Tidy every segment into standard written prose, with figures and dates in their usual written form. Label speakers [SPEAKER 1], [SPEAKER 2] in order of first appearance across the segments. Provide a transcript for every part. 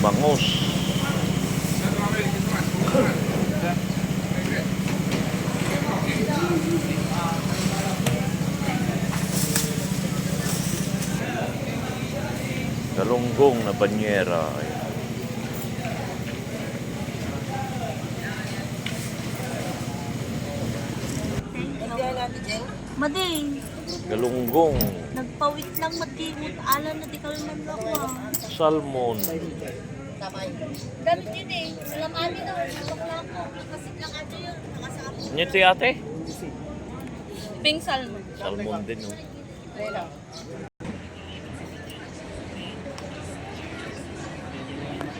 [SPEAKER 1] Bangus. Galunggong na banyera.
[SPEAKER 2] Mading,
[SPEAKER 1] Galunggong.
[SPEAKER 2] nagpawit lang magkimot. Alam na di kalman ako ah.
[SPEAKER 1] Salmon.
[SPEAKER 2] Gamit yun eh. Alam amin na. Bakla ko. Kasi lang ato yun. Nakasama.
[SPEAKER 1] Nito ate?
[SPEAKER 2] Pink salmon.
[SPEAKER 1] Salmon din, oh.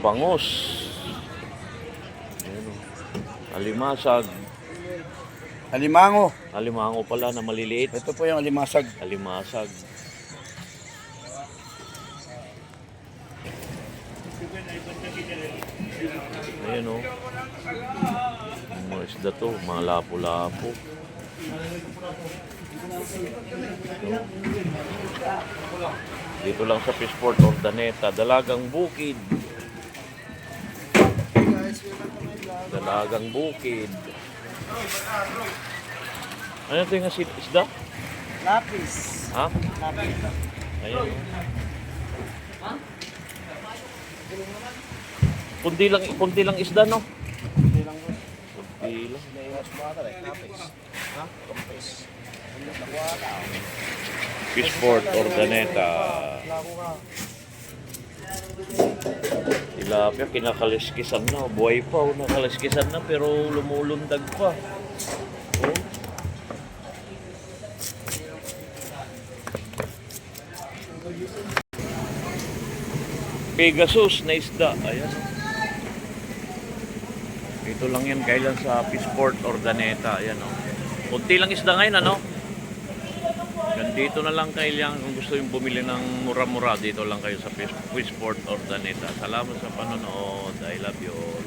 [SPEAKER 1] Bangus. Ayan, oh. Alimasag.
[SPEAKER 3] Alimango.
[SPEAKER 1] Alimango pala na maliliit.
[SPEAKER 3] Ito po yung alimasag.
[SPEAKER 1] Alimasag. Ayan, oh. Mga isda to, mga lapo-lapo. Dito lang sa Fishport Ordaneta, Dalagang Bukid. Dalagang Bukid. Ano ito yung isda?
[SPEAKER 3] Lapis.
[SPEAKER 1] Ha?
[SPEAKER 3] Lapis.
[SPEAKER 1] Ayan. Kunti lang isda, no?
[SPEAKER 3] Hindi lang po.
[SPEAKER 1] Kunti lang.
[SPEAKER 3] Lapis. Ha? Lapis.
[SPEAKER 1] Fishport Ordaneta. Tilapia, kinakaliskisan na. Buhay pa, oh, nakaliskisan na pero lumulundag pa. Oh. Pegasus na isda. Ayan. Ito lang yan kailan sa Fishport Ordaneta. Ayan, oh. Kunti lang isda ngayon, ano? Dito na lang kayo kung gusto yung bumili ng mura-mura, dito lang kayo sa Fishport Ordaneta. Salamat sa panonood. I love you all.